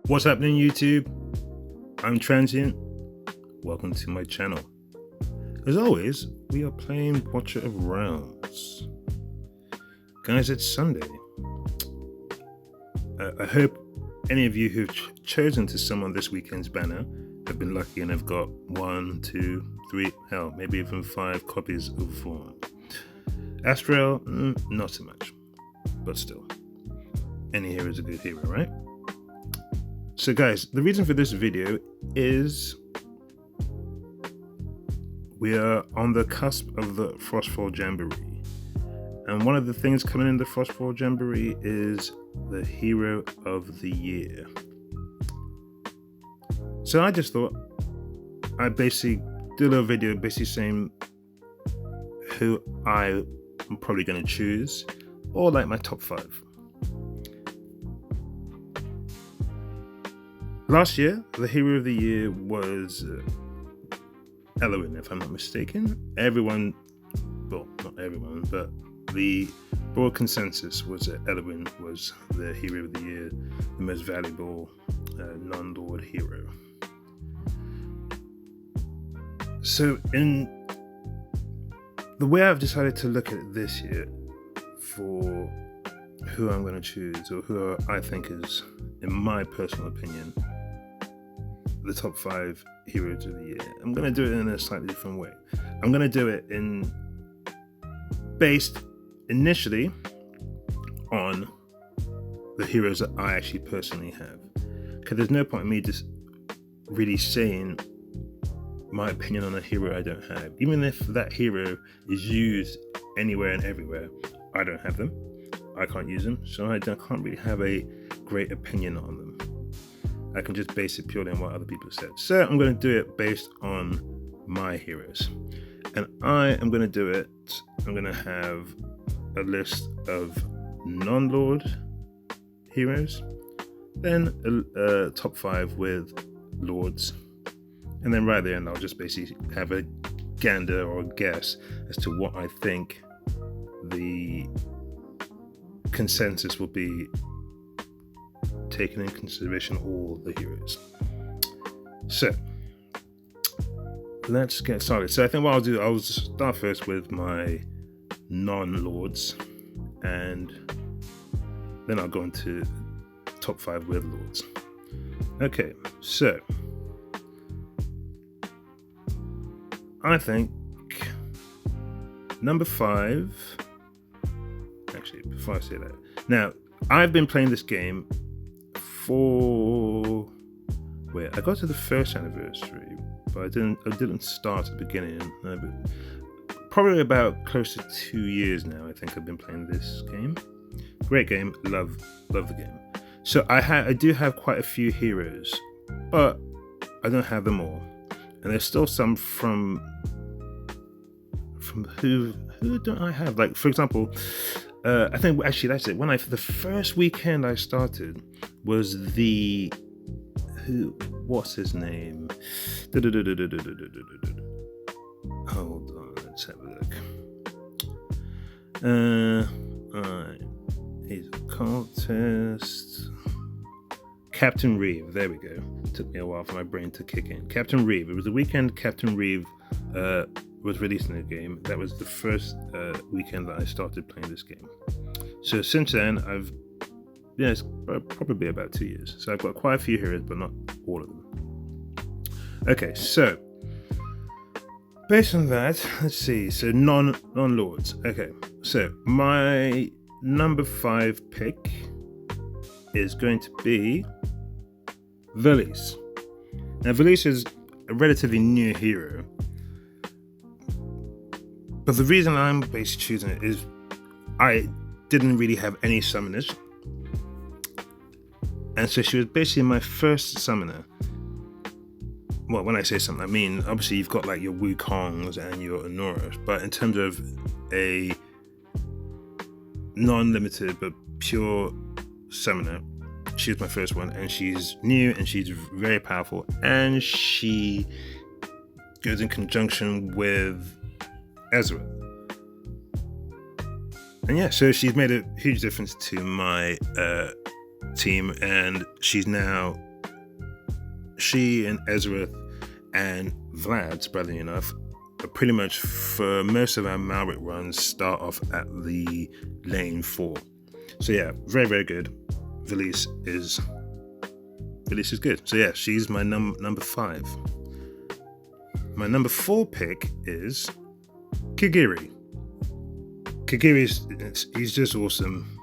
What's happening, YouTube? I'm Transient. Welcome to my channel. As always, we are playing Watcher of Realms. Guys, it's Sunday. I hope any of you who've chosen to summon this weekend's banner have been lucky and have got 1, 2, 3, hell, maybe even 5 copies of Vaughn. Astrael, not so much, but still. Any hero is a good hero, right? So guys, the reason for this video is we are on the cusp of the Frostfall Jamboree. And one of the things coming in the Frostfall Jamboree is the Hero of the Year. So I just thought I'd basically do a little video basically saying who I'm probably going to choose, or like my top 5. Last year, the Hero of the Year was Elwyn, if I'm not mistaken. Everyone, well, not everyone, but the broad consensus was that Elwyn was the Hero of the Year, the most valuable non-lord hero. So in the way I've decided to look at it this year for who I'm going to choose, or who I think is, in my personal opinion, the top 5 heroes of the year, I'm going to do it in a slightly different way. I'm going to do it based initially on the heroes that I actually personally have, because there's no point in me just really saying my opinion on a hero I don't have. Even if that hero is used anywhere and everywhere, I don't have them. I can't use them, so I can't really have a great opinion on them. I can just base it purely on what other people said. So I'm going to do it based on my heroes. And I am going to do it, I'm going to have a list of non-lord heroes, then a top 5 with lords. And then right there, and I'll just basically have a gander or a guess as to what I think the consensus will be, taking in consideration all the heroes. So let's get started. So I think what I'll do, I'll start first with my non-lords, and then I'll go into top 5 with lords. Okay, so I think number 5, actually before I say that, now I've been playing this game I got to the first anniversary, but I didn't start at the beginning. Probably about close to 2 years now, I think I've been playing this game. Great game, love the game. So I do have quite a few heroes, but I don't have them all. And there's still some from who don't I have? Like, for example, I think actually that's it. The first weekend I started was what's his name? Hold on, let's have a look. Alright, he's a cultist. Captain Reeve, there we go. It took me a while for my brain to kick in. Captain Reeve. It was the weekend Captain Reeve was releasing the game. That was the first weekend that I started playing this game. So since then, it's probably about 2 years. So I've got quite a few heroes, but not all of them. Okay, so based on that, let's see. So non-lords. Okay, so my number 5 pick is going to be Velis. Now, Velis is a relatively new hero, but the reason I'm basically choosing it is I didn't really have any summoners, and so she was basically my first summoner. Well, when I say something, I mean obviously you've got like your Wukongs and your Anoras, but in terms of a non-limited but pure summoner, she was my first one, and she's new and she's very powerful, and she goes in conjunction with Ezra. And yeah, so she's made a huge difference to my team, and she's now she and Ezreal and Vlad, surprisingly enough, pretty much for most of our Malric runs start off at the lane 4. So yeah, very, very good. Velise is good. So yeah, she's my number 5. My number 4 pick is Kigiri. He's just awesome.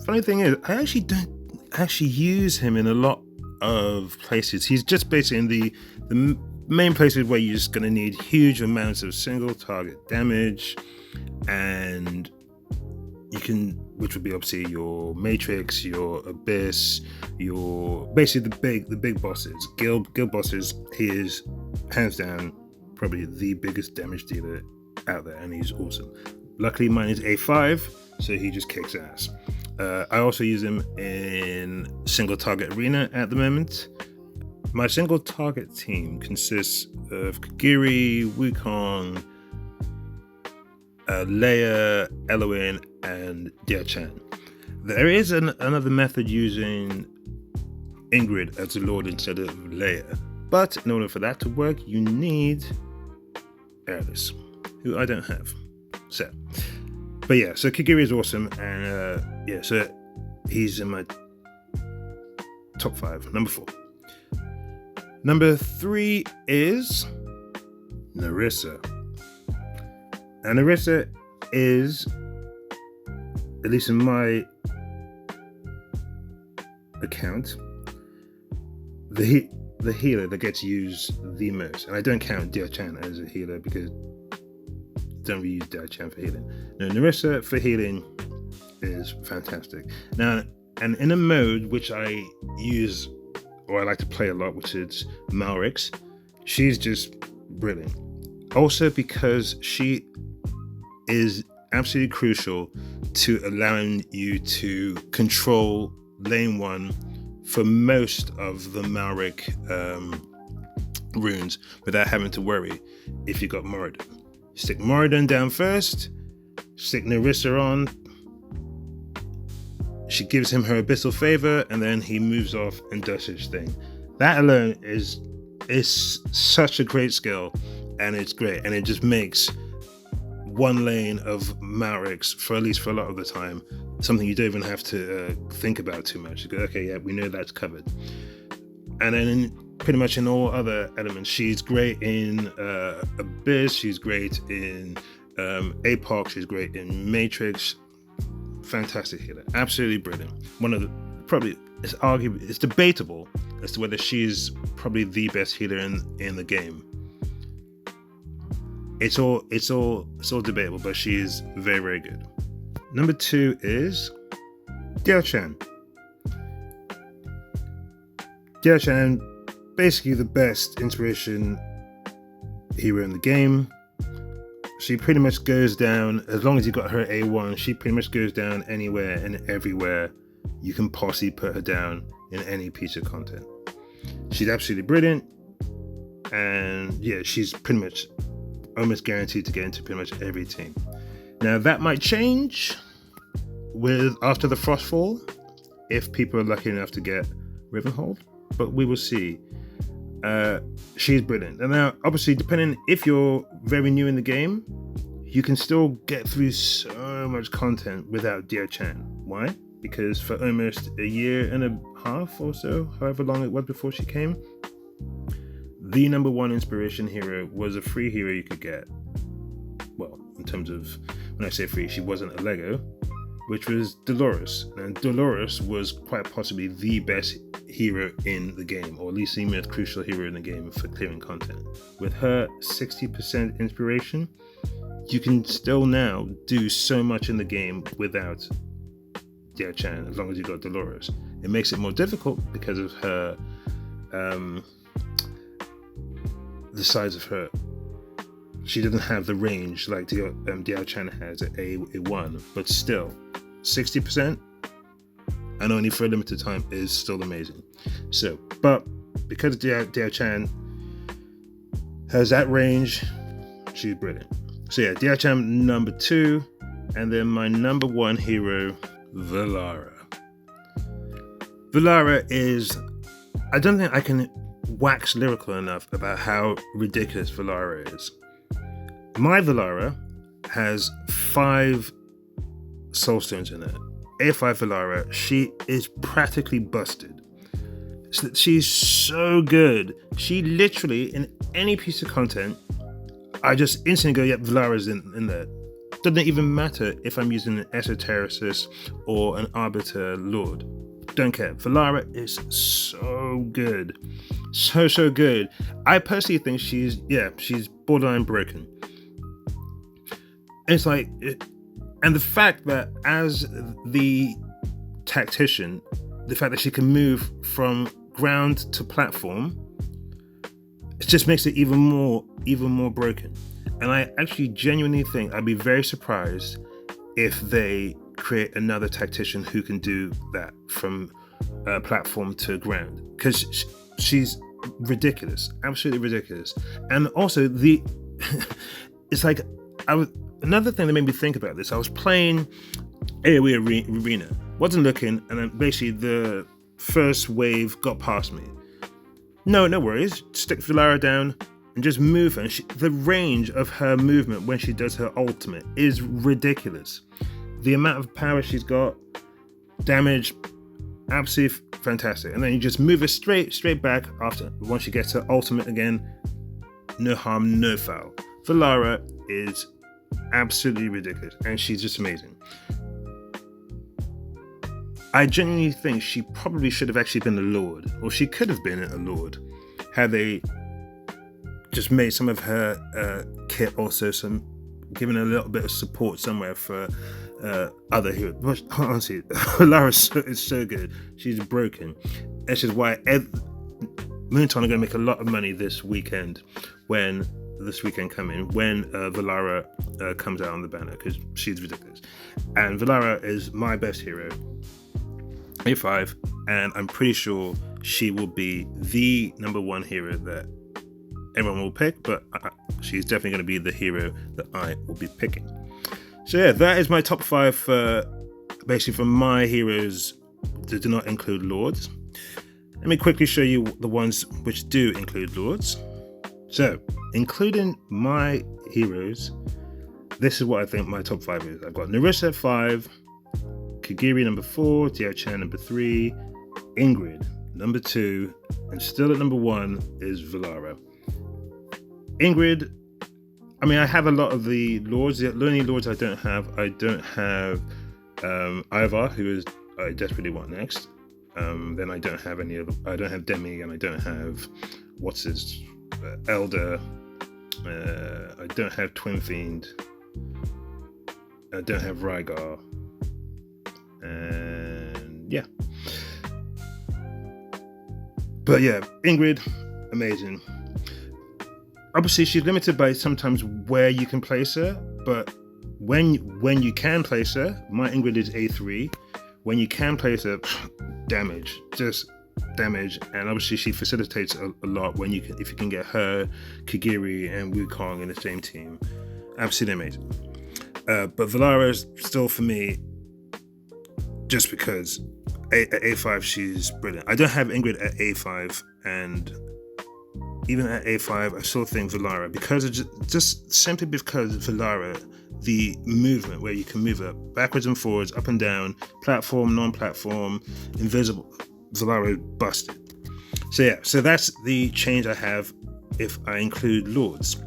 Funny thing is, I actually don't use him in a lot of places. He's just basically in the main places where you're just going to need huge amounts of single target damage, and you can, which would be obviously your Matrix, your Abyss, your basically the big bosses, guild bosses. He is hands down probably the biggest damage dealer out there, and he's awesome. Luckily mine is A5, so he just kicks ass. I also use him in single target arena at the moment. My single target team consists of Kigiri, Wukong, Leia, Eloin, and Diachan. There is another method using Ingrid as a Lord instead of Leia, but in order for that to work, you need Airless, who I don't have. So, but yeah, so Kigiri is awesome, and yeah, so he's in my top 5. Number 4. Number 3 is Nerissa. And Nerissa is, at least in my account, the healer that gets used the most. And I don't count Diachan as a healer because I don't really use Diachan for healing. No, Nerissa for healing is fantastic. Now, and in a mode which I use, or I like to play a lot, which is Malrix, she's just brilliant. Also because she is absolutely crucial to allowing you to control lane 1 for most of the Malric runes without having to worry if you got Moradin. Stick Moradin down first, stick Nerissa on, she gives him her Abyssal Favor, and then he moves off and does his thing. That alone is such a great skill, and it's great, and it just makes one lane of Malrix, for at least for a lot of the time, something you don't even have to think about too much. You go, okay, yeah, we know that's covered. And then pretty much in all other elements, she's great in Abyss, she's great in APOC, she's great in Matrix. Fantastic healer, absolutely brilliant. One of the, probably, it's arguable, it's debatable as to whether she's probably the best healer in the game. It's all debatable, but she is very, very good. Number 2 is Diachan. Diachan, basically the best inspiration hero in the game. She pretty much goes down, as long as you got her A1, she pretty much goes down anywhere and everywhere you can possibly put her down in any piece of content. She's absolutely brilliant, and yeah, she's pretty much almost guaranteed to get into pretty much every team. Now that might change after the Frostfall, if people are lucky enough to get Rivenhold, but we will see. She's brilliant. And now, obviously, depending if you're very new in the game, you can still get through so much content without Diachan. Why? Because for almost a year and a half or so, however long it was before she came, the number 1 inspiration hero was a free hero you could get. Well, in terms of, when I say free, she wasn't a Lego, which was Dolores. And Dolores was quite possibly the best hero in the game, or at least the most crucial hero in the game for clearing content. With her 60% inspiration, you can still now do so much in the game without Diachan, as long as you got Dolores. It makes it more difficult because of her, the size of her. She doesn't have the range like Diachan has at A1, but still, 60%, and only for a limited time, is still amazing. So, but because Diachan has that range, she's brilliant. So yeah, Diachan number 2, and then my number 1 hero, Valara. Valara is, I don't think I can wax lyrical enough about how ridiculous Valara is. My Valara has 5 soulstones in it. A5 Valara, she is practically busted. She's so good. She literally, in any piece of content, I just instantly go, yep, Valara's in there. Doesn't even matter if I'm using an Esotericist or an Arbiter Lord. Don't care. Valara is so good. So good. I personally think she's borderline broken. And it's like, and the fact that as the tactician, the fact that she can move from ground to platform, it just makes it even more broken. And I actually genuinely think I'd be very surprised if they create another tactician who can do that from platform to ground, because she's ridiculous, absolutely ridiculous. And also it's like another thing that made me think about this. I was playing AoE Arena, wasn't looking, and then basically the first wave got past me. No worries. Stick Valara down and just move her. The range of her movement when she does her ultimate is ridiculous. The amount of power she's got, damage, absolutely fantastic. And then you just move her straight back after once she gets her ultimate again. No harm, no foul. Valara is absolutely ridiculous, and she's just amazing. I genuinely think she probably should have actually been a Lord, or she could have been a Lord, had they just made some of her kit also given a little bit of support somewhere for other heroes. But honestly, Lara is so good. She's broken. This is why Moonton are going to make a lot of money this weekend when Valara comes out on the banner, because she's ridiculous. And Valara is my best hero, A5, and I'm pretty sure she will be the number 1 hero that everyone will pick, but she's definitely going to be the hero that I will be picking. So yeah, that is my top 5 basically for my heroes that do not include Lords. Let me quickly show you the ones which do include Lords. So, including my heroes, this is what I think my top 5 is. I've got Nerissa at 5, Kagiri number 4, Diao-chan number 3, Ingrid number 2, and still at number 1 is Valara. Ingrid, I mean, I have a lot of the Lords. The only Lords I don't have Ivar, who is I desperately want next. Then I don't have any other. I don't have Demi, and I don't have Elder. I don't have Twin Fiend. I don't have Rygar. And yeah. But yeah, Ingrid, amazing. Obviously, she's limited by sometimes where you can place her, but when you can place her, my Ingrid is A3. When you can place her, damage, just damage, and obviously she facilitates a lot if you can get her, Kagiri, and Wukong in the same team. Absolutely amazing. But Valara is still for me, just because at A5 she's brilliant. I don't have Ingrid at A5, and even at A5 I still think Valara, because just simply because Valara, the movement where you can move it backwards and forwards, up and down, platform, non-platform, invisible, Valara is busted. So that's the change I have if I include Lords.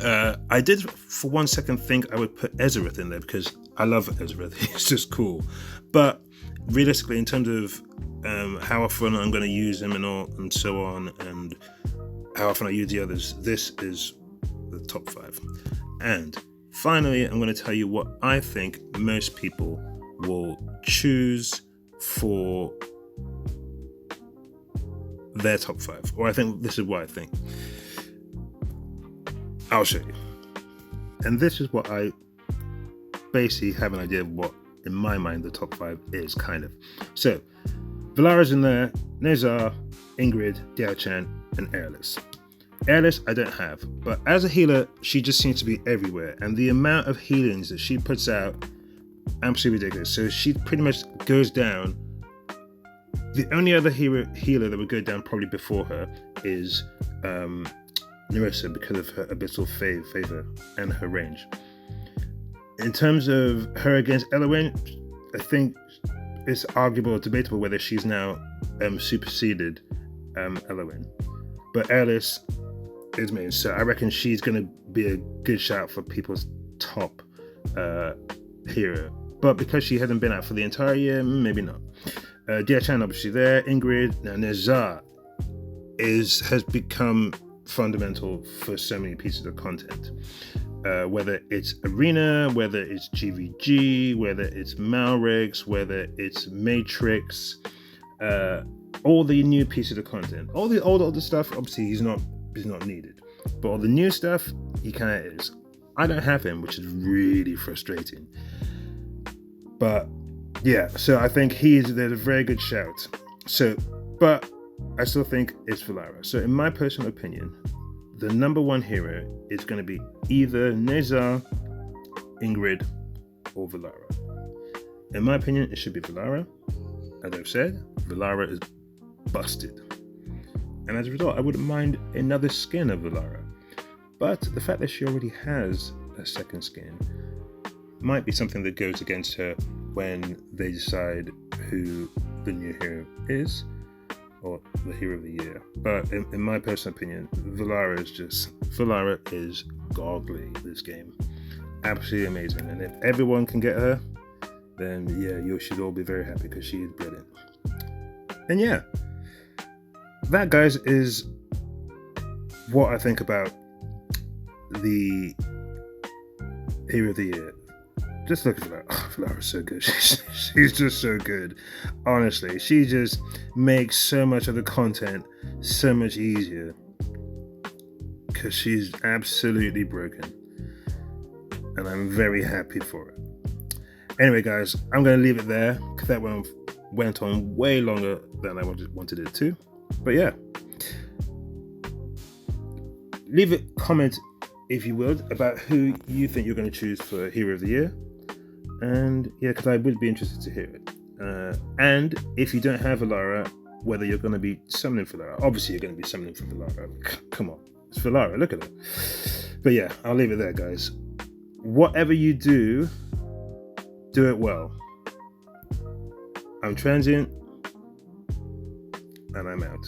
I did for one second think I would put Ezereth in there, because I love Ezereth. It's just cool. But realistically, in terms of how often I'm going to use him and so on, and how often I use the others, this is the top 5. And finally, I'm going to tell you what I think most people will choose for their top 5. Or I think this is what I think. I'll show you. And this is what I basically have an idea of what, in my mind, the top 5 is, kind of. So, Valara's in there, Nezar, Ingrid, Diao-chan, and Airless. Airless I don't have, but as a healer, she just seems to be everywhere, and the amount of healings that she puts out, absolutely ridiculous. So she pretty much goes down The only other healer that would go down probably before her is Nerissa, because of her abyssal favor and her range. In terms of her against Elowen, I think it's arguable or debatable whether she's now superseded Elowen. But Elis is main, so I reckon she's going to be a good shout for people's top hero. But because she hasn't been out for the entire year, maybe not. Diachan obviously there. Ingrid. Now Nezha has become fundamental for so many pieces of content. Whether it's Arena, whether it's GVG, whether it's Malrex, whether it's Matrix, all the new pieces of content, all the older stuff, obviously he's not needed, but all the new stuff he kind of is. I don't have him, which is really frustrating. But yeah, so I think there's a very good shout. So, but I still think it's Valara. So in my personal opinion, the number one hero is going to be either Nezha, Ingrid, or Valara. In my opinion, it should be Valara. As I've said, Valara is busted. And as a result, I wouldn't mind another skin of Valara. But the fact that she already has a second skin might be something that goes against her when they decide who the new hero is, or the hero of the year. But in my personal opinion, Valara is godly this game. Absolutely amazing. And if everyone can get her, then yeah, you should all be very happy because she is brilliant. And yeah, that, guys, is what I think about the hero of the year. Just look at that. Oh, Valara's so good. She's just so good. Honestly, she just makes so much of the content so much easier because she's absolutely broken. And I'm very happy for it. Anyway, guys, I'm going to leave it there because that went on way longer than I wanted it to. But yeah, leave a comment, if you would, about who you think you're going to choose for Hero of the Year. And yeah, because I would be interested to hear it. And if you don't have Valara, whether you're going to be summoning for Valara. Obviously, you're going to be summoning for Valara. Come on, it's Valara. Look at it. But yeah, I'll leave it there, guys. Whatever you do it well. I'm Transient, and I'm out.